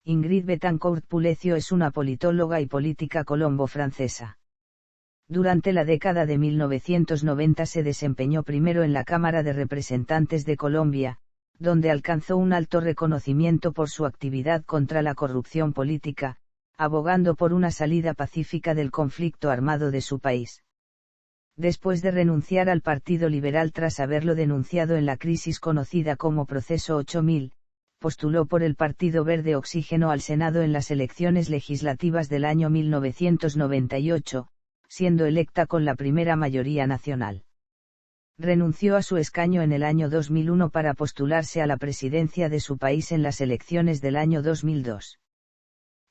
Ingrid Betancourt Pulecio es una politóloga y política colombo-francesa. Durante la década de 1990 se desempeñó primero en la Cámara de Representantes de Colombia, donde alcanzó un alto reconocimiento por su actividad contra la corrupción política, abogando por una salida pacífica del conflicto armado de su país. Después de renunciar al Partido Liberal tras haberlo denunciado en la crisis conocida como Proceso 8000, postuló por el Partido Verde Oxígeno al Senado en las elecciones legislativas del año 1998, siendo electa con la primera mayoría nacional. Renunció a su escaño en el año 2001 para postularse a la presidencia de su país en las elecciones del año 2002.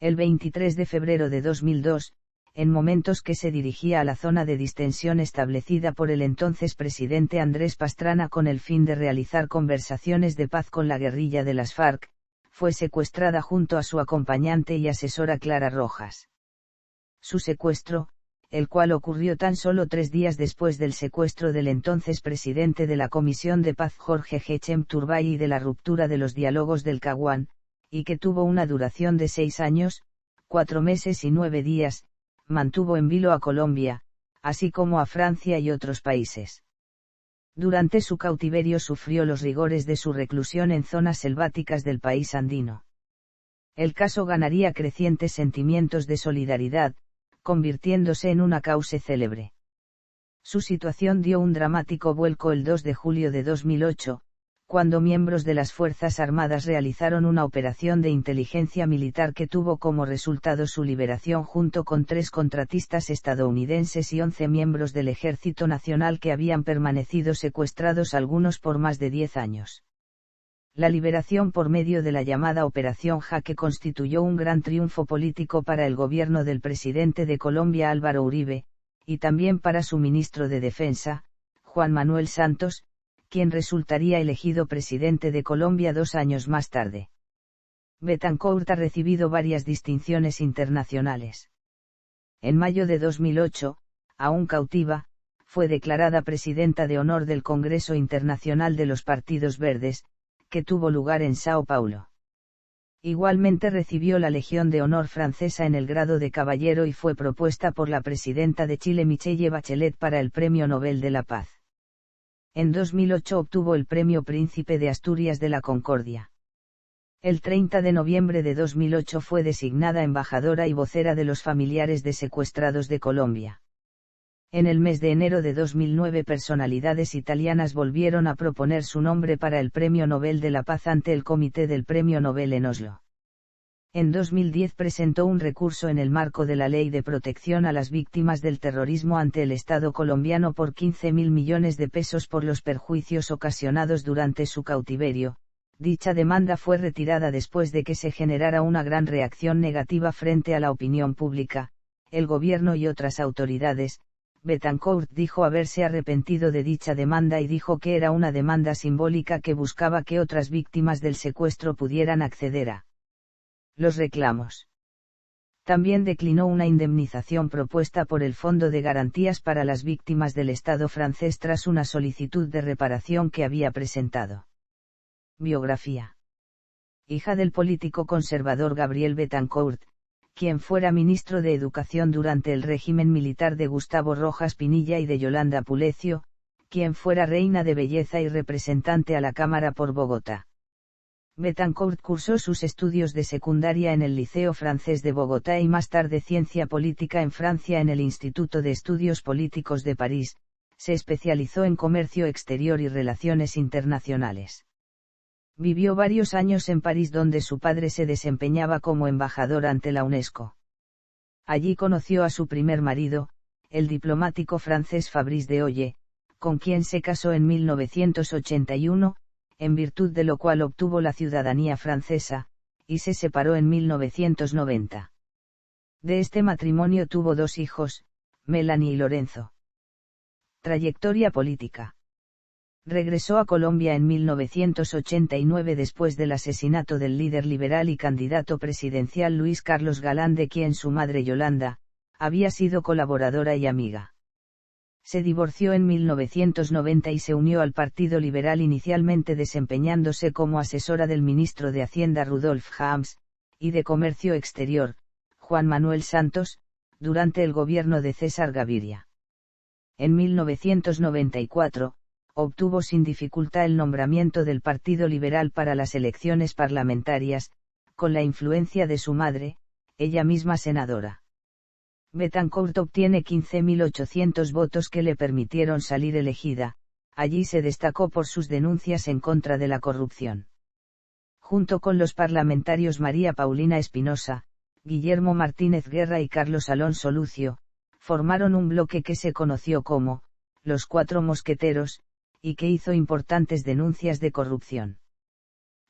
El 23 de febrero de 2002, en momentos que se dirigía a la zona de distensión establecida por el entonces presidente Andrés Pastrana con el fin de realizar conversaciones de paz con la guerrilla de las FARC, fue secuestrada junto a su acompañante y asesora Clara Rojas. Su secuestro, el cual ocurrió tan solo 3 días después del secuestro del entonces presidente de la Comisión de Paz Jorge G. Turbay y de la ruptura de los diálogos del Caguán, y que tuvo una duración de 6 años, 4 meses y 9 días, mantuvo en vilo a Colombia, así como a Francia y otros países. Durante su cautiverio sufrió los rigores de su reclusión en zonas selváticas del país andino. El caso ganaría crecientes sentimientos de solidaridad, convirtiéndose en una causa célebre. Su situación dio un dramático vuelco el 2 de julio de 2008, cuando miembros de las Fuerzas Armadas realizaron una operación de inteligencia militar que tuvo como resultado su liberación junto con 3 contratistas estadounidenses y 11 miembros del Ejército Nacional que habían permanecido secuestrados algunos por más de 10 años. La liberación por medio de la llamada Operación Jaque constituyó un gran triunfo político para el gobierno del presidente de Colombia Álvaro Uribe, y también para su ministro de Defensa, Juan Manuel Santos, quien resultaría elegido presidente de Colombia 2 años más tarde. Betancourt ha recibido varias distinciones internacionales. En mayo de 2008, aún cautiva, fue declarada presidenta de honor del Congreso Internacional de los Partidos Verdes, que tuvo lugar en Sao Paulo. Igualmente recibió la Legión de Honor francesa en el grado de caballero y fue propuesta por la presidenta de Chile Michelle Bachelet para el Premio Nobel de la Paz. En 2008 obtuvo el Premio Príncipe de Asturias de la Concordia. El 30 de noviembre de 2008 fue designada embajadora y vocera de los familiares de secuestrados de Colombia. En el mes de enero de 2009 personalidades italianas volvieron a proponer su nombre para el Premio Nobel de la Paz ante el Comité del Premio Nobel en Oslo. En 2010 presentó un recurso en el marco de la Ley de Protección a las Víctimas del Terrorismo ante el Estado colombiano por 15.000 millones de pesos por los perjuicios ocasionados durante su cautiverio. Dicha demanda fue retirada después de que se generara una gran reacción negativa frente a la opinión pública, el gobierno y otras autoridades. Betancourt dijo haberse arrepentido de dicha demanda y dijo que era una demanda simbólica que buscaba que otras víctimas del secuestro pudieran acceder a los reclamos. También declinó una indemnización propuesta por el Fondo de Garantías para las Víctimas del Estado francés tras una solicitud de reparación que había presentado. Biografía. Hija del político conservador Gabriel Betancourt, quien fuera ministro de Educación durante el régimen militar de Gustavo Rojas Pinilla y de Yolanda Pulecio, quien fuera reina de belleza y representante a la Cámara por Bogotá. Betancourt cursó sus estudios de secundaria en el Liceo Francés de Bogotá y más tarde Ciencia Política en Francia en el Instituto de Estudios Políticos de París. Se especializó en comercio exterior y relaciones internacionales. Vivió varios años en París donde su padre se desempeñaba como embajador ante la UNESCO. Allí conoció a su primer marido, el diplomático francés Fabrice de Oye, con quien se casó en 1981, en virtud de lo cual obtuvo la ciudadanía francesa, y se separó en 1990. De este matrimonio tuvo 2 hijos, Melanie y Lorenzo. Trayectoria política. Regresó a Colombia en 1989 después del asesinato del líder liberal y candidato presidencial Luis Carlos Galán, de quien su madre Yolanda había sido colaboradora y amiga. Se divorció en 1990 y se unió al Partido Liberal, inicialmente desempeñándose como asesora del ministro de Hacienda Rudolf Hams, y de Comercio Exterior, Juan Manuel Santos, durante el gobierno de César Gaviria. En 1994, obtuvo sin dificultad el nombramiento del Partido Liberal para las elecciones parlamentarias, con la influencia de su madre, ella misma senadora. Bettencourt obtiene 15.800 votos que le permitieron salir elegida. Allí se destacó por sus denuncias en contra de la corrupción. Junto con los parlamentarios María Paulina Espinosa, Guillermo Martínez Guerra y Carlos Alonso Lucio, formaron un bloque que se conoció como los Cuatro Mosqueteros, y que hizo importantes denuncias de corrupción.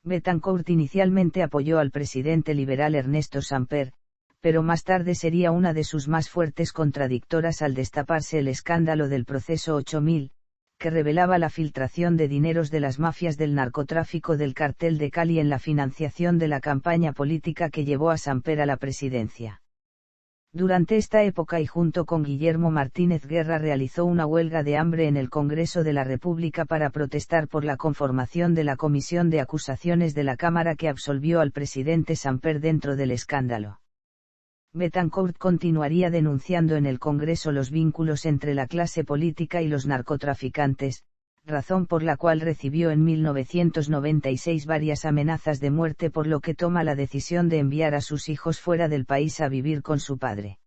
Bettencourt inicialmente apoyó al presidente liberal Ernesto Samper, pero más tarde sería una de sus más fuertes contradictoras al destaparse el escándalo del Proceso 8000, que revelaba la filtración de dineros de las mafias del narcotráfico del Cartel de Cali en la financiación de la campaña política que llevó a Samper a la presidencia. Durante esta época y junto con Guillermo Martínez Guerra realizó una huelga de hambre en el Congreso de la República para protestar por la conformación de la Comisión de Acusaciones de la Cámara que absolvió al presidente Samper dentro del escándalo. Bettencourt continuaría denunciando en el Congreso los vínculos entre la clase política y los narcotraficantes, razón por la cual recibió en 1996 varias amenazas de muerte, por lo que toma la decisión de enviar a sus hijos fuera del país a vivir con su padre.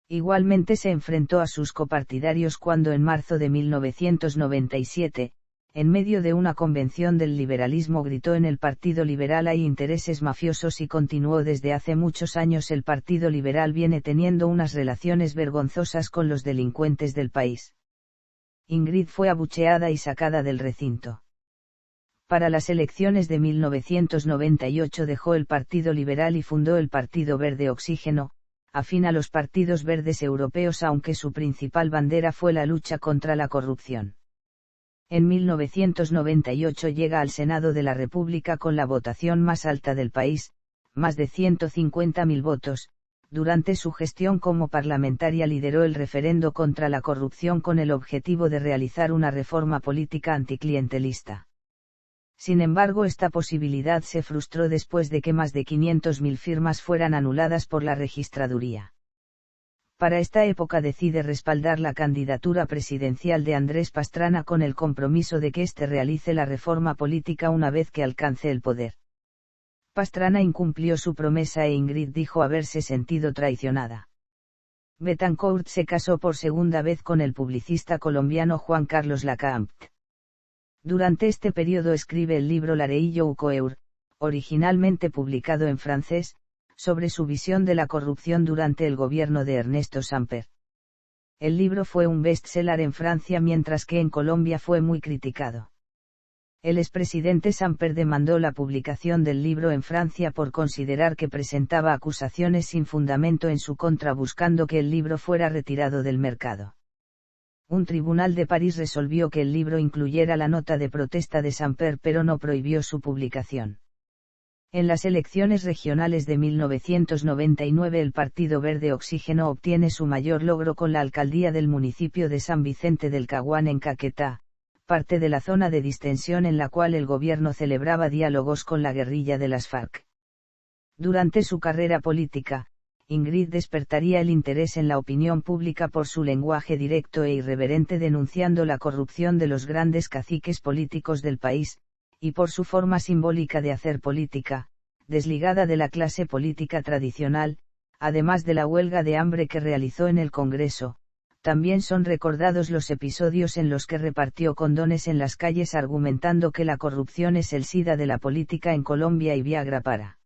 Igualmente se enfrentó a sus copartidarios cuando en marzo de 1997, en medio de una convención del liberalismo, gritó: en el Partido Liberal hay intereses mafiosos, y continuó: desde hace muchos años el Partido Liberal viene teniendo unas relaciones vergonzosas con los delincuentes del país. Ingrid fue abucheada y sacada del recinto. Para las elecciones de 1998 dejó el Partido Liberal y fundó el Partido Verde Oxígeno, afín a los partidos verdes europeos, aunque su principal bandera fue la lucha contra la corrupción. En 1998 llega al Senado de la República con la votación más alta del país, más de 150.000 votos. Durante su gestión como parlamentaria lideró el referendo contra la corrupción con el objetivo de realizar una reforma política anticlientelista. Sin embargo, esta posibilidad se frustró después de que más de 500.000 firmas fueran anuladas por la registraduría. Para esta época decide respaldar la candidatura presidencial de Andrés Pastrana con el compromiso de que éste realice la reforma política una vez que alcance el poder. Pastrana incumplió su promesa e Ingrid dijo haberse sentido traicionada. Bettencourt se casó por segunda vez con el publicista colombiano Juan Carlos Lacampt. Durante este periodo escribe el libro L'Areillo ou Coeur, originalmente publicado en francés, sobre su visión de la corrupción durante el gobierno de Ernesto Samper. El libro fue un bestseller en Francia, mientras que en Colombia fue muy criticado. El expresidente Samper demandó la publicación del libro en Francia por considerar que presentaba acusaciones sin fundamento en su contra, buscando que el libro fuera retirado del mercado. Un tribunal de París resolvió que el libro incluyera la nota de protesta de Samper, pero no prohibió su publicación. En las elecciones regionales de 1999 el Partido Verde Oxígeno obtiene su mayor logro con la alcaldía del municipio de San Vicente del Caguán en Caquetá, parte de la zona de distensión en la cual el gobierno celebraba diálogos con la guerrilla de las FARC. Durante su carrera política, Ingrid despertaría el interés en la opinión pública por su lenguaje directo e irreverente denunciando la corrupción de los grandes caciques políticos del país, y por su forma simbólica de hacer política, desligada de la clase política tradicional, además de la huelga de hambre que realizó en el Congreso. También son recordados los episodios en los que repartió condones en las calles argumentando que la corrupción es el SIDA de la política en Colombia y Viagra para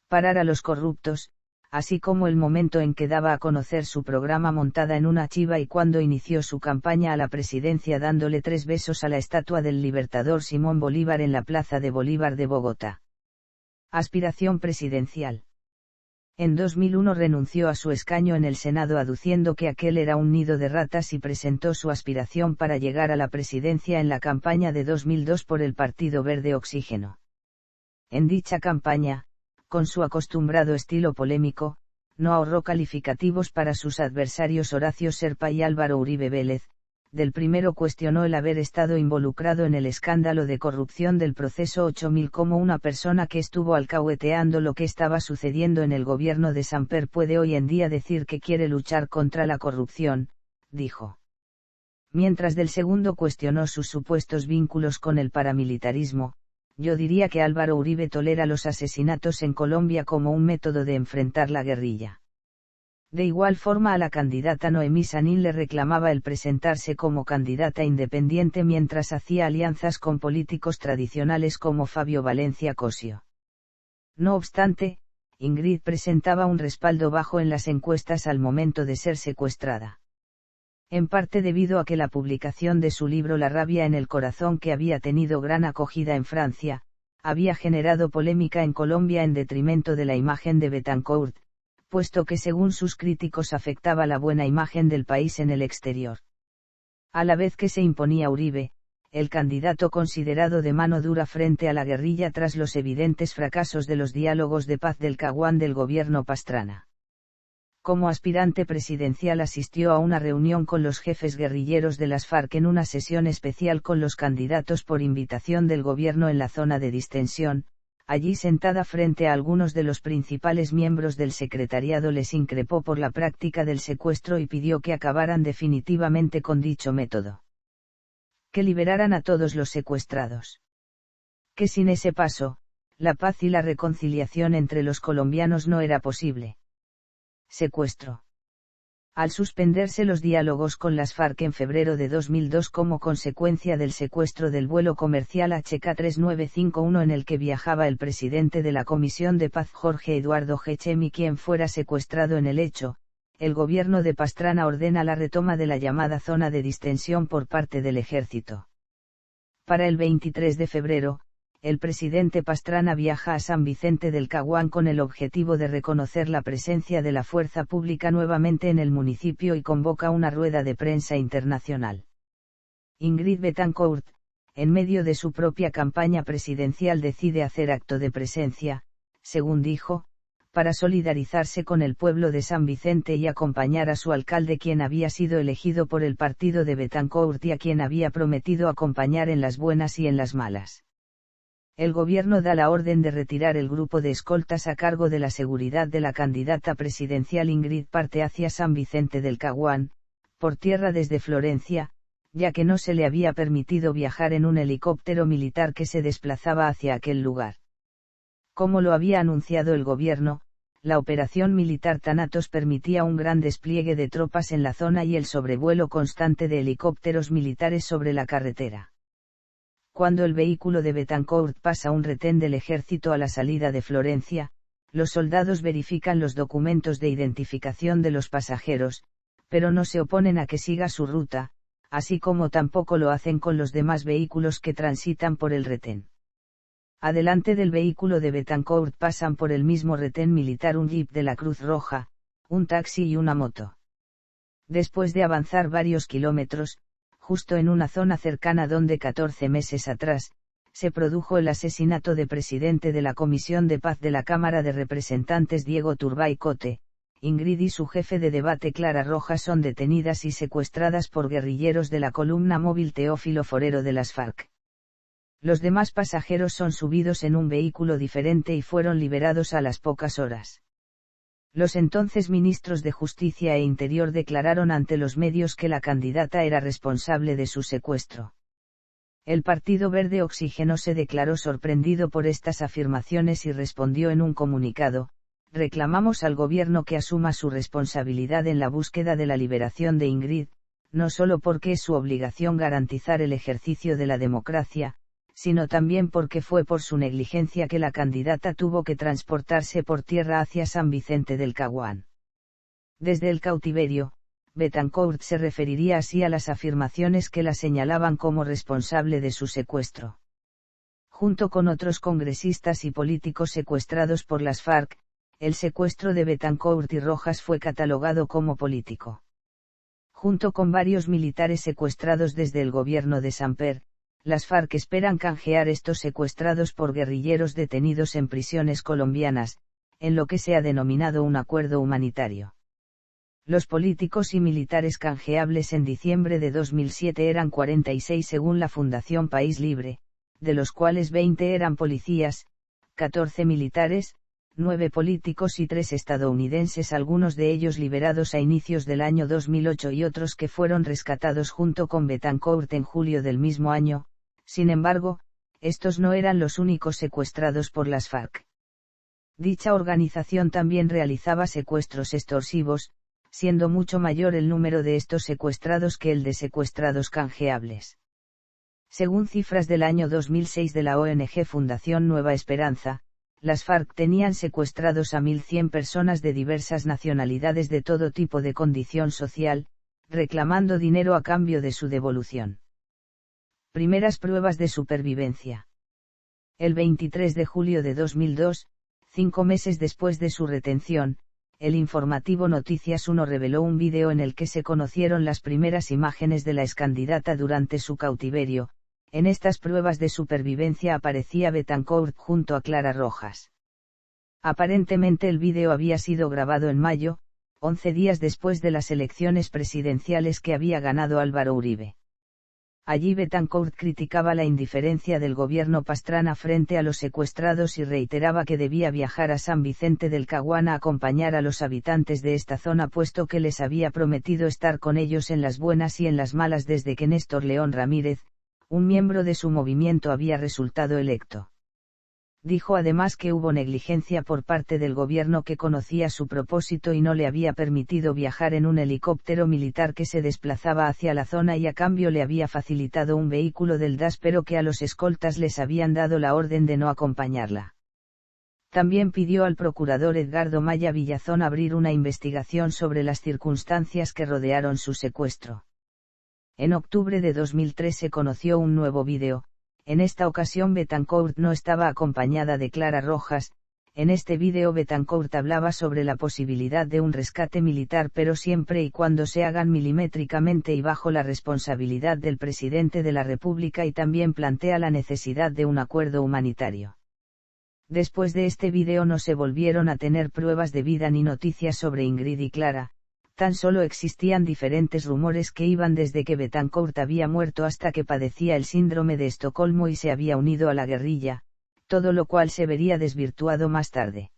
parar a los corruptos, así como el momento en que daba a conocer su programa montada en una chiva y cuando inició su campaña a la presidencia dándole 3 besos a la estatua del libertador Simón Bolívar en la Plaza de Bolívar de Bogotá. Aspiración presidencial. En 2001 renunció a su escaño en el Senado aduciendo que aquel era un nido de ratas y presentó su aspiración para llegar a la presidencia en la campaña de 2002 por el Partido Verde Oxígeno. En dicha campaña, con su acostumbrado estilo polémico, no ahorró calificativos para sus adversarios Horacio Serpa y Álvaro Uribe Vélez, del primero cuestionó el haber estado involucrado en el escándalo de corrupción del proceso 8000 como una persona que estuvo alcahueteando lo que estaba sucediendo en el gobierno de Samper puede hoy en día decir que quiere luchar contra la corrupción, dijo. Mientras del segundo cuestionó sus supuestos vínculos con el paramilitarismo, yo diría que Álvaro Uribe tolera los asesinatos en Colombia como un método de enfrentar la guerrilla. De igual forma a la candidata Noemí Sanín le reclamaba el presentarse como candidata independiente mientras hacía alianzas con políticos tradicionales como Fabio Valencia Cosio. No obstante, Ingrid presentaba un respaldo bajo en las encuestas al momento de ser secuestrada. En parte debido a que la publicación de su libro La rabia en el corazón, que había tenido gran acogida en Francia, había generado polémica en Colombia en detrimento de la imagen de Betancourt, puesto que según sus críticos afectaba la buena imagen del país en el exterior. A la vez que se imponía Uribe, el candidato considerado de mano dura frente a la guerrilla tras los evidentes fracasos de los diálogos de paz del Caguán del gobierno Pastrana. Como aspirante presidencial asistió a una reunión con los jefes guerrilleros de las FARC en una sesión especial con los candidatos por invitación del gobierno en la zona de distensión. Allí sentada frente a algunos de los principales miembros del secretariado les increpó por la práctica del secuestro y pidió que acabaran definitivamente con dicho método. Que liberaran a todos los secuestrados. Que sin ese paso, la paz y la reconciliación entre los colombianos no era posible. Secuestro. Al suspenderse los diálogos con las FARC en febrero de 2002 como consecuencia del secuestro del vuelo comercial HK-3951 en el que viajaba el presidente de la Comisión de Paz Jorge Eduardo Gechemi, quien fuera secuestrado en el hecho, el gobierno de Pastrana ordena la retoma de la llamada zona de distensión por parte del ejército. Para el 23 de febrero, el presidente Pastrana viaja a San Vicente del Caguán con el objetivo de reconocer la presencia de la fuerza pública nuevamente en el municipio y convoca una rueda de prensa internacional. Ingrid Betancourt, en medio de su propia campaña presidencial, decide hacer acto de presencia, según dijo, para solidarizarse con el pueblo de San Vicente y acompañar a su alcalde, quien había sido elegido por el partido de Betancourt y a quien había prometido acompañar en las buenas y en las malas. El gobierno da la orden de retirar el grupo de escoltas a cargo de la seguridad de la candidata presidencial. Ingrid parte hacia San Vicente del Caguán, por tierra desde Florencia, ya que no se le había permitido viajar en un helicóptero militar que se desplazaba hacia aquel lugar. Como lo había anunciado el gobierno, la operación militar Thanatos permitía un gran despliegue de tropas en la zona y el sobrevuelo constante de helicópteros militares sobre la carretera. Cuando el vehículo de Betancourt pasa un retén del ejército a la salida de Florencia, los soldados verifican los documentos de identificación de los pasajeros, pero no se oponen a que siga su ruta, así como tampoco lo hacen con los demás vehículos que transitan por el retén. Adelante del vehículo de Betancourt pasan por el mismo retén militar un jeep de la Cruz Roja, un taxi y una moto. Después de avanzar varios kilómetros, justo en una zona cercana donde 14 meses atrás, se produjo el asesinato de presidente de la Comisión de Paz de la Cámara de Representantes Diego Turbay Cote, Ingrid y su jefe de debate Clara Rojas son detenidas y secuestradas por guerrilleros de la columna móvil Teófilo Forero de las FARC. Los demás pasajeros son subidos en un vehículo diferente y fueron liberados a las pocas horas. Los entonces ministros de Justicia e Interior declararon ante los medios que la candidata era responsable de su secuestro. El Partido Verde Oxígeno se declaró sorprendido por estas afirmaciones y respondió en un comunicado: reclamamos al gobierno que asuma su responsabilidad en la búsqueda de la liberación de Ingrid, no solo porque es su obligación garantizar el ejercicio de la democracia, sino también porque fue por su negligencia que la candidata tuvo que transportarse por tierra hacia San Vicente del Caguán. Desde el cautiverio, Betancourt se referiría así a las afirmaciones que la señalaban como responsable de su secuestro. Junto con otros congresistas y políticos secuestrados por las FARC, el secuestro de Betancourt y Rojas fue catalogado como político. Junto con varios militares secuestrados desde el gobierno de Samper, las FARC esperan canjear estos secuestrados por guerrilleros detenidos en prisiones colombianas, en lo que se ha denominado un acuerdo humanitario. Los políticos y militares canjeables en diciembre de 2007 eran 46 según la Fundación País Libre, de los cuales 20 eran policías, 14 militares, 9 políticos y 3 estadounidenses, algunos de ellos liberados a inicios del año 2008 y otros que fueron rescatados junto con Betancourt en julio del mismo año. Sin embargo, estos no eran los únicos secuestrados por las FARC. Dicha organización también realizaba secuestros extorsivos, siendo mucho mayor el número de estos secuestrados que el de secuestrados canjeables. Según cifras del año 2006 de la ONG Fundación Nueva Esperanza, las FARC tenían secuestrados a 1.100 personas de diversas nacionalidades de todo tipo de condición social, reclamando dinero a cambio de su devolución. Primeras pruebas de supervivencia. El 23 de julio de 2002, 5 meses después de su retención, el informativo Noticias 1 reveló un vídeo en el que se conocieron las primeras imágenes de la excandidata durante su cautiverio. En estas pruebas de supervivencia aparecía Betancourt junto a Clara Rojas. Aparentemente el vídeo había sido grabado en mayo, 11 días después de las elecciones presidenciales que había ganado Álvaro Uribe. Allí Betancourt criticaba la indiferencia del gobierno Pastrana frente a los secuestrados y reiteraba que debía viajar a San Vicente del Caguán a acompañar a los habitantes de esta zona puesto que les había prometido estar con ellos en las buenas y en las malas desde que Néstor León Ramírez, un miembro de su movimiento, había resultado electo. Dijo además que hubo negligencia por parte del gobierno que conocía su propósito y no le había permitido viajar en un helicóptero militar que se desplazaba hacia la zona y a cambio le había facilitado un vehículo del DAS pero que a los escoltas les habían dado la orden de no acompañarla. También pidió al procurador Edgardo Maya Villazón abrir una investigación sobre las circunstancias que rodearon su secuestro. En octubre de 2003 se conoció un nuevo vídeo. En esta ocasión Betancourt no estaba acompañada de Clara Rojas. En este vídeo Betancourt hablaba sobre la posibilidad de un rescate militar pero siempre y cuando se hagan milimétricamente y bajo la responsabilidad del presidente de la República, y también plantea la necesidad de un acuerdo humanitario. Después de este vídeo no se volvieron a tener pruebas de vida ni noticias sobre Ingrid y Clara. Tan solo existían diferentes rumores que iban desde que Betancourt había muerto hasta que padecía el síndrome de Estocolmo y se había unido a la guerrilla, todo lo cual se vería desvirtuado más tarde.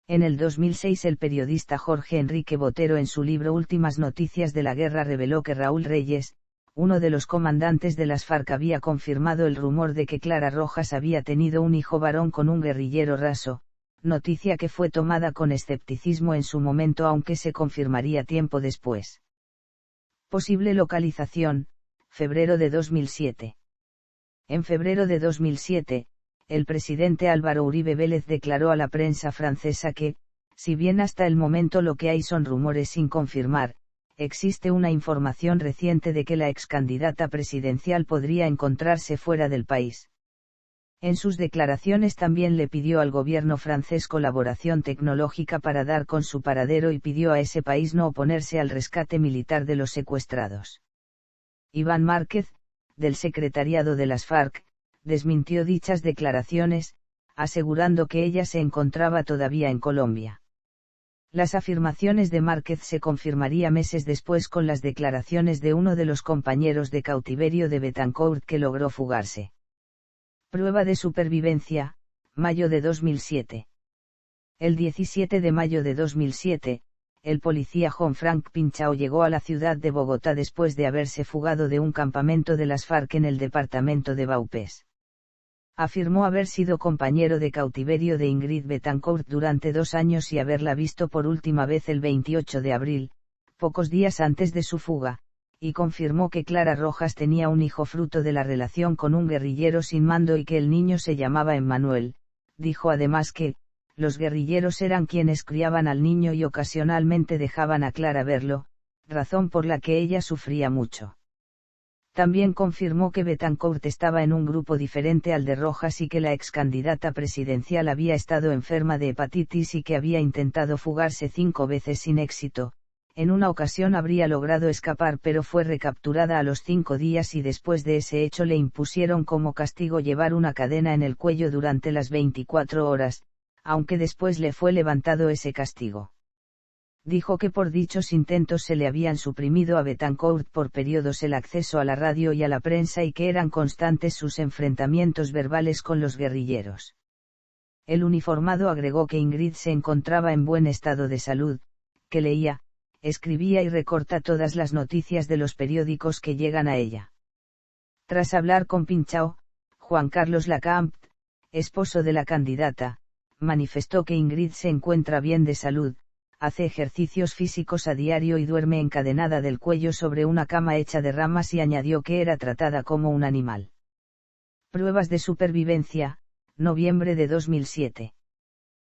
En el 2006 el periodista Jorge Enrique Botero en su libro Últimas Noticias de la Guerra reveló que Raúl Reyes, uno de los comandantes de las FARC, había confirmado el rumor de que Clara Rojas había tenido un hijo varón con un guerrillero raso, noticia que fue tomada con escepticismo en su momento aunque se confirmaría tiempo después. Posible localización, febrero de 2007. En febrero de 2007, el presidente Álvaro Uribe Vélez declaró a la prensa francesa que, si bien hasta el momento lo que hay son rumores sin confirmar, existe una información reciente de que la excandidata presidencial podría encontrarse fuera del país. En sus declaraciones también le pidió al gobierno francés colaboración tecnológica para dar con su paradero y pidió a ese país no oponerse al rescate militar de los secuestrados. Iván Márquez, del secretariado de las FARC, desmintió dichas declaraciones, asegurando que ella se encontraba todavía en Colombia. Las afirmaciones de Márquez se confirmaría meses después con las declaraciones de uno de los compañeros de cautiverio de Betancourt que logró fugarse. Prueba de supervivencia, mayo de 2007. El 17 de mayo de 2007, el policía Juan Frank Pinchao llegó a la ciudad de Bogotá después de haberse fugado de un campamento de las FARC en el departamento de Vaupés. Afirmó haber sido compañero de cautiverio de Ingrid Betancourt durante 2 años y haberla visto por última vez el 28 de abril, pocos días antes de su fuga, y confirmó que Clara Rojas tenía un hijo fruto de la relación con un guerrillero sin mando y que el niño se llamaba Emmanuel. Dijo además que, los guerrilleros eran quienes criaban al niño y ocasionalmente dejaban a Clara verlo, razón por la que ella sufría mucho. También confirmó que Betancourt estaba en un grupo diferente al de Rojas y que la excandidata presidencial había estado enferma de hepatitis y que había intentado fugarse 5 veces sin éxito. En una ocasión habría logrado escapar pero fue recapturada a los 5 días y después de ese hecho le impusieron como castigo llevar una cadena en el cuello durante las 24 horas, aunque después le fue levantado ese castigo. Dijo que por dichos intentos se le habían suprimido a Betancourt por periodos el acceso a la radio y a la prensa y que eran constantes sus enfrentamientos verbales con los guerrilleros. El uniformado agregó que Ingrid se encontraba en buen estado de salud, que leía, escribía y recorta todas las noticias de los periódicos que llegan a ella. Tras hablar con Pinchao, Juan Carlos Lacamp, esposo de la candidata, manifestó que Ingrid se encuentra bien de salud, hace ejercicios físicos a diario y duerme encadenada del cuello sobre una cama hecha de ramas y añadió que era tratada como un animal. Pruebas de supervivencia, noviembre de 2007.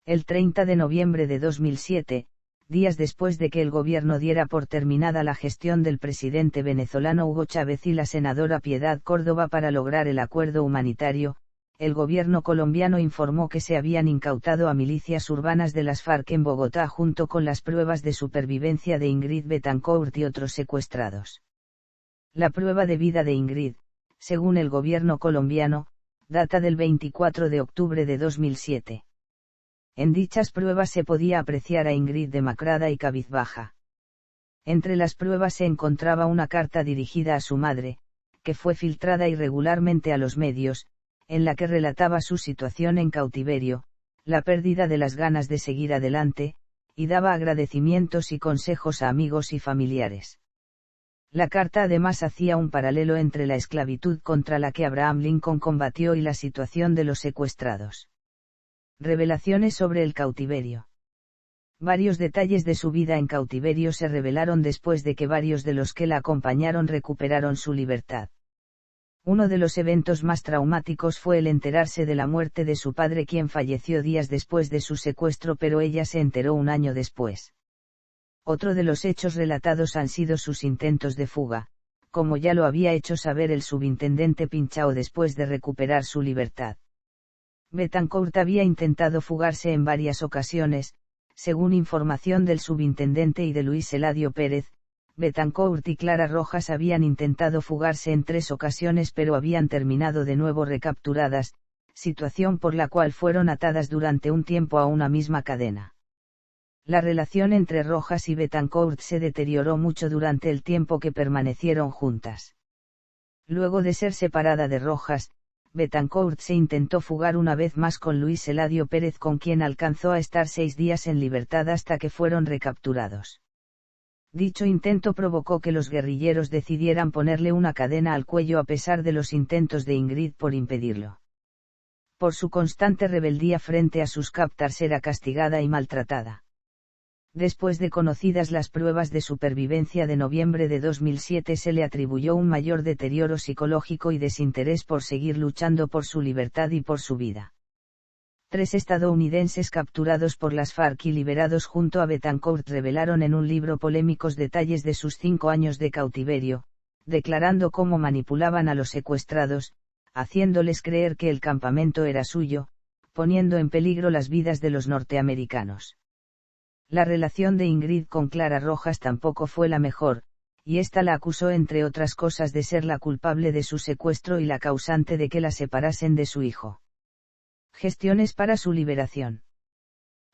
El 30 de noviembre de 2007, días después de que el gobierno diera por terminada la gestión del presidente venezolano Hugo Chávez y la senadora Piedad Córdoba para lograr el acuerdo humanitario, el gobierno colombiano informó que se habían incautado a milicias urbanas de las FARC en Bogotá junto con las pruebas de supervivencia de Ingrid Betancourt y otros secuestrados. La prueba de vida de Ingrid, según el gobierno colombiano, data del 24 de octubre de 2007. En dichas pruebas se podía apreciar a Ingrid demacrada y cabizbaja. Entre las pruebas se encontraba una carta dirigida a su madre, que fue filtrada irregularmente a los medios, en la que relataba su situación en cautiverio, la pérdida de las ganas de seguir adelante, y daba agradecimientos y consejos a amigos y familiares. La carta además hacía un paralelo entre la esclavitud contra la que Abraham Lincoln combatió y la situación de los secuestrados. Revelaciones sobre el cautiverio. Varios detalles de su vida en cautiverio se revelaron después de que varios de los que la acompañaron recuperaron su libertad. Uno de los eventos más traumáticos fue el enterarse de la muerte de su padre, quien falleció días después de su secuestro, pero ella se enteró un año después. Otro de los hechos relatados han sido sus intentos de fuga, como ya lo había hecho saber el subintendente Pinchao después de recuperar su libertad. Betancourt había intentado fugarse en varias ocasiones, según información del subintendente y de Luis Eladio Pérez. Betancourt y Clara Rojas habían intentado fugarse en 3 ocasiones pero habían terminado de nuevo recapturadas, situación por la cual fueron atadas durante un tiempo a una misma cadena. La relación entre Rojas y Betancourt se deterioró mucho durante el tiempo que permanecieron juntas. Luego de ser separada de Rojas, Betancourt se intentó fugar una vez más con Luis Eladio Pérez, con quien alcanzó a estar 6 días en libertad hasta que fueron recapturados. Dicho intento provocó que los guerrilleros decidieran ponerle una cadena al cuello a pesar de los intentos de Ingrid por impedirlo. Por su constante rebeldía frente a sus captors era castigada y maltratada. Después de conocidas las pruebas de supervivencia de noviembre de 2007, se le atribuyó un mayor deterioro psicológico y desinterés por seguir luchando por su libertad y por su vida. 3 estadounidenses capturados por las FARC y liberados junto a Betancourt revelaron en un libro polémicos detalles de sus 5 años de cautiverio, declarando cómo manipulaban a los secuestrados, haciéndoles creer que el campamento era suyo, poniendo en peligro las vidas de los norteamericanos. La relación de Ingrid con Clara Rojas tampoco fue la mejor, y ésta la acusó entre otras cosas de ser la culpable de su secuestro y la causante de que la separasen de su hijo. Gestiones para su liberación.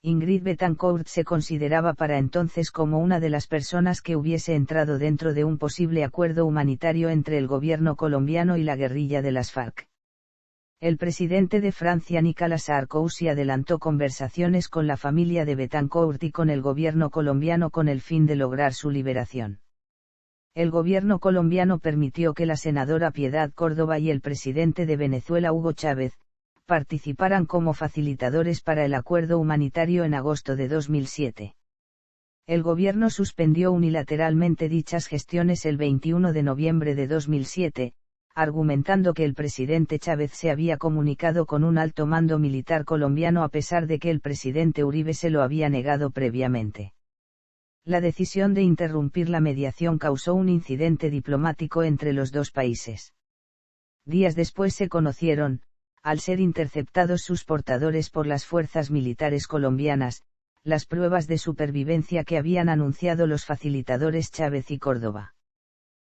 Ingrid Betancourt se consideraba para entonces como una de las personas que hubiese entrado dentro de un posible acuerdo humanitario entre el gobierno colombiano y la guerrilla de las FARC. El presidente de Francia Nicolas Sarkozy adelantó conversaciones con la familia de Betancourt y con el gobierno colombiano con el fin de lograr su liberación. El gobierno colombiano permitió que la senadora Piedad Córdoba y el presidente de Venezuela Hugo Chávez participaran como facilitadores para el acuerdo humanitario en agosto de 2007. El gobierno suspendió unilateralmente dichas gestiones el 21 de noviembre de 2007, argumentando que el presidente Chávez se había comunicado con un alto mando militar colombiano a pesar de que el presidente Uribe se lo había negado previamente. La decisión de interrumpir la mediación causó un incidente diplomático entre los dos países. Días después se conocieron, al ser interceptados sus portadores por las fuerzas militares colombianas, las pruebas de supervivencia que habían anunciado los facilitadores Chávez y Córdoba.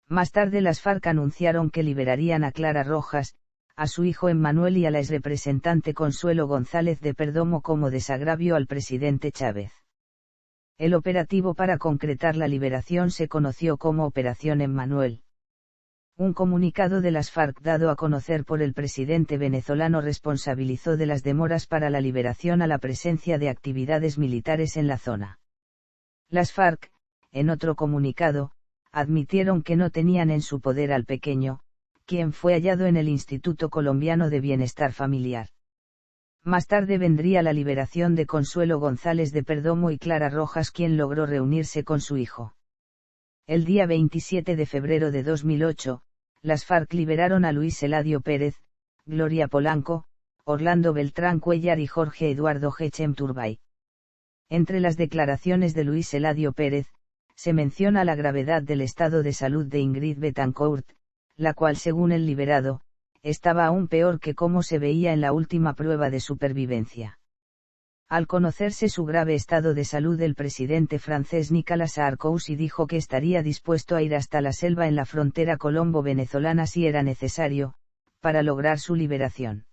Más tarde las FARC anunciaron que liberarían a Clara Rojas, a su hijo Emmanuel y a la exrepresentante Consuelo González de Perdomo como desagravio al presidente Chávez. El operativo para concretar la liberación se conoció como Operación Emmanuel. Un comunicado de las FARC dado a conocer por el presidente venezolano responsabilizó de las demoras para la liberación a la presencia de actividades militares en la zona. Las FARC, en otro comunicado, admitieron que no tenían en su poder al pequeño, quien fue hallado en el Instituto Colombiano de Bienestar Familiar. Más tarde vendría la liberación de Consuelo González de Perdomo y Clara Rojas, quien logró reunirse con su hijo. El día 27 de febrero de 2008, las FARC liberaron a Luis Eladio Pérez, Gloria Polanco, Orlando Beltrán Cuellar y Jorge Eduardo Hechem Turbay. Entre las declaraciones de Luis Eladio Pérez, se menciona la gravedad del estado de salud de Ingrid Betancourt, la cual según el liberado, estaba aún peor que como se veía en la última prueba de supervivencia. Al conocerse su grave estado de salud, el presidente francés Nicolas Sarkozy dijo que estaría dispuesto a ir hasta la selva en la frontera colombo-venezolana si era necesario, para lograr su liberación.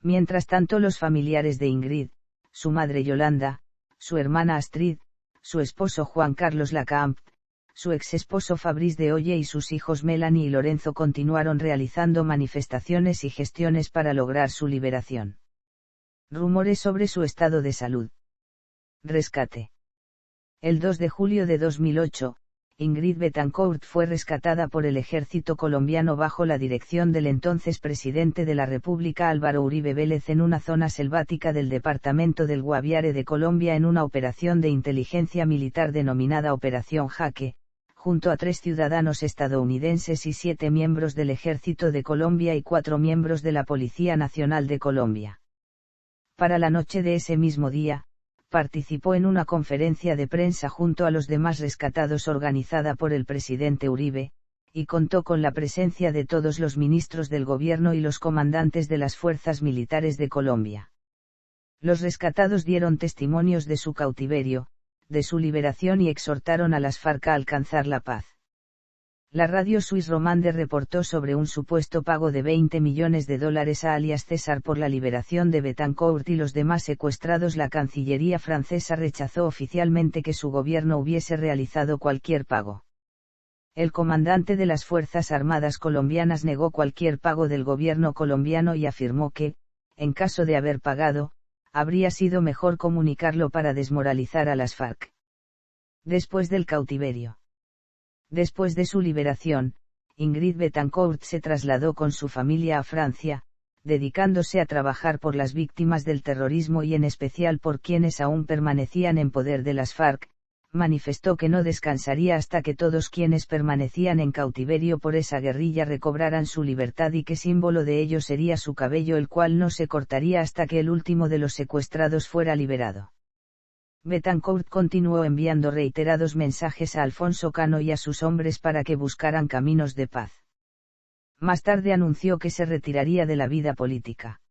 Mientras tanto, los familiares de Ingrid, su madre Yolanda, su hermana Astrid, su esposo Juan Carlos Lacamp, su exesposo Fabrice de Oye y sus hijos Melanie y Lorenzo continuaron realizando manifestaciones y gestiones para lograr su liberación. Rumores sobre su estado de salud. Rescate. El 2 de julio de 2008, Ingrid Betancourt fue rescatada por el ejército colombiano bajo la dirección del entonces presidente de la República Álvaro Uribe Vélez en una zona selvática del departamento del Guaviare de Colombia en una operación de inteligencia militar denominada Operación Jaque, junto a 3 ciudadanos estadounidenses y 7 miembros del Ejército de Colombia y 4 miembros de la Policía Nacional de Colombia. Para la noche de ese mismo día, participó en una conferencia de prensa junto a los demás rescatados organizada por el presidente Uribe, y contó con la presencia de todos los ministros del gobierno y los comandantes de las fuerzas militares de Colombia. Los rescatados dieron testimonios de su cautiverio, de su liberación y exhortaron a las FARC a alcanzar la paz. La radio Suisse Romande reportó sobre un supuesto pago de $20 millones a alias César por la liberación de Betancourt y los demás secuestrados. La Cancillería francesa rechazó oficialmente que su gobierno hubiese realizado cualquier pago. El comandante de las Fuerzas Armadas colombianas negó cualquier pago del gobierno colombiano y afirmó que, en caso de haber pagado, habría sido mejor comunicarlo para desmoralizar a las FARC. Después del cautiverio. Después de su liberación, Ingrid Betancourt se trasladó con su familia a Francia, dedicándose a trabajar por las víctimas del terrorismo y en especial por quienes aún permanecían en poder de las FARC. Manifestó que no descansaría hasta que todos quienes permanecían en cautiverio por esa guerrilla recobraran su libertad y que símbolo de ello sería su cabello, el cual no se cortaría hasta que el último de los secuestrados fuera liberado. Betancourt continuó enviando reiterados mensajes a Alfonso Cano y a sus hombres para que buscaran caminos de paz. Más tarde anunció que se retiraría de la vida política.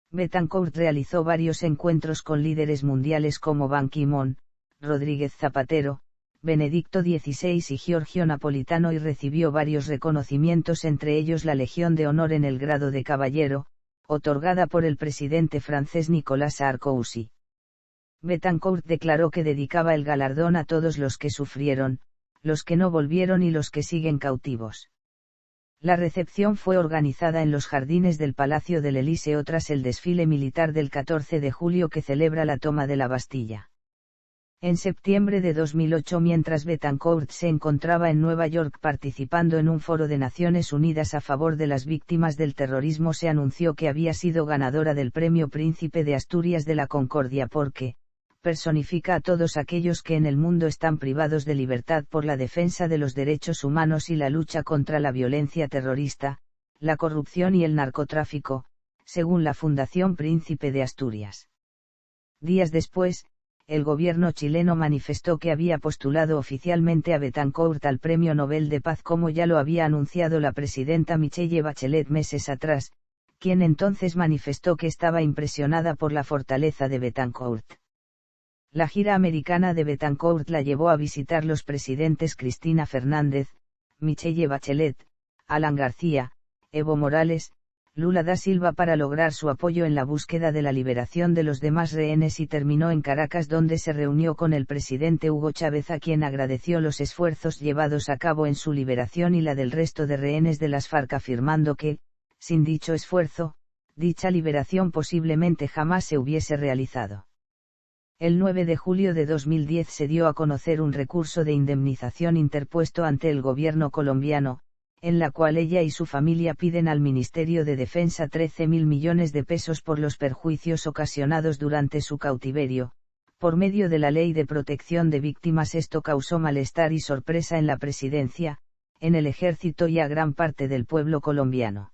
Betancourt realizó varios encuentros con líderes mundiales como Ban Ki-moon, Rodríguez Zapatero, Benedicto XVI y Giorgio Napolitano y recibió varios reconocimientos, entre ellos la Legión de Honor en el grado de caballero, otorgada por el presidente francés Nicolas Sarkozy. Betancourt declaró que dedicaba el galardón a todos los que sufrieron, los que no volvieron y los que siguen cautivos. La recepción fue organizada en los jardines del Palacio del Elíseo tras el desfile militar del 14 de julio que celebra la toma de la Bastilla. En septiembre de 2008, mientras Betancourt se encontraba en Nueva York participando en un foro de Naciones Unidas a favor de las víctimas del terrorismo, se anunció que había sido ganadora del Premio Príncipe de Asturias de la Concordia porque personifica a todos aquellos que en el mundo están privados de libertad por la defensa de los derechos humanos y la lucha contra la violencia terrorista, la corrupción y el narcotráfico, según la Fundación Príncipe de Asturias. Días después, el gobierno chileno manifestó que había postulado oficialmente a Betancourt al Premio Nobel de Paz, como ya lo había anunciado la presidenta Michelle Bachelet meses atrás, quien entonces manifestó que estaba impresionada por la fortaleza de Betancourt. La gira americana de Betancourt la llevó a visitar los presidentes Cristina Fernández, Michelle Bachelet, Alan García, Evo Morales, Lula da Silva para lograr su apoyo en la búsqueda de la liberación de los demás rehenes y terminó en Caracas, donde se reunió con el presidente Hugo Chávez, a quien agradeció los esfuerzos llevados a cabo en su liberación y la del resto de rehenes de las FARC, afirmando que, sin dicho esfuerzo, dicha liberación posiblemente jamás se hubiese realizado. El 9 de julio de 2010 se dio a conocer un recurso de indemnización interpuesto ante el gobierno colombiano, en la cual ella y su familia piden al Ministerio de Defensa 13.000 millones de pesos por los perjuicios ocasionados durante su cautiverio. Por medio de la Ley de Protección de Víctimas, esto causó malestar y sorpresa en la presidencia, en el ejército y a gran parte del pueblo colombiano.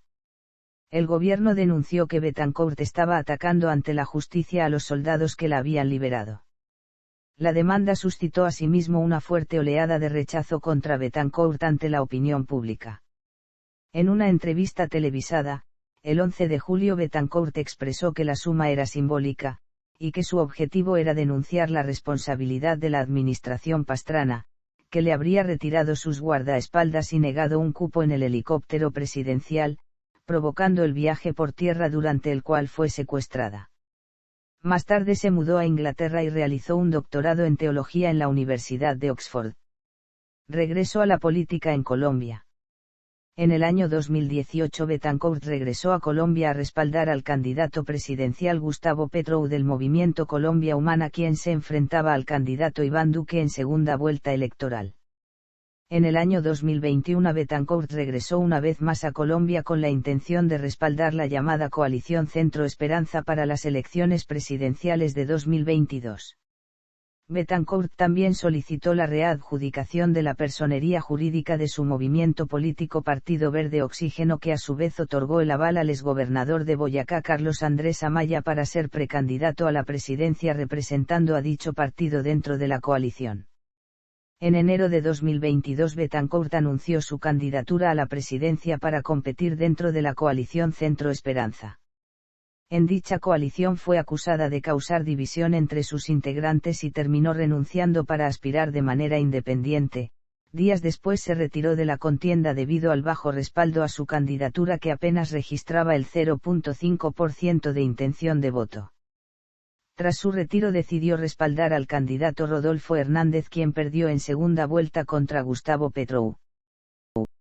El gobierno denunció que Betancourt estaba atacando ante la justicia a los soldados que la habían liberado. La demanda suscitó asimismo una fuerte oleada de rechazo contra Betancourt ante la opinión pública. En una entrevista televisada, el 11 de julio, Betancourt expresó que la suma era simbólica, y que su objetivo era denunciar la responsabilidad de la administración Pastrana, que le habría retirado sus guardaespaldas y negado un cupo en el helicóptero presidencial, provocando el viaje por tierra durante el cual fue secuestrada. Más tarde se mudó a Inglaterra y realizó un doctorado en teología en la Universidad de Oxford. Regresó a la política en Colombia. En el año 2018 Betancourt regresó a Colombia a respaldar al candidato presidencial Gustavo Petro del movimiento Colombia Humana, quien se enfrentaba al candidato Iván Duque en segunda vuelta electoral. En el año 2021 Betancourt regresó una vez más a Colombia con la intención de respaldar la llamada Coalición Centro Esperanza para las elecciones presidenciales de 2022. Betancourt también solicitó la readjudicación de la personería jurídica de su movimiento político Partido Verde Oxígeno, que a su vez otorgó el aval al exgobernador de Boyacá Carlos Andrés Amaya para ser precandidato a la presidencia representando a dicho partido dentro de la coalición. En enero de 2022 Betancourt anunció su candidatura a la presidencia para competir dentro de la coalición Centro Esperanza. En dicha coalición fue acusada de causar división entre sus integrantes y terminó renunciando para aspirar de manera independiente. Días después se retiró de la contienda debido al bajo respaldo a su candidatura, que apenas registraba el 0.5% de intención de voto. Tras su retiro decidió respaldar al candidato Rodolfo Hernández, quien perdió en segunda vuelta contra Gustavo Petro.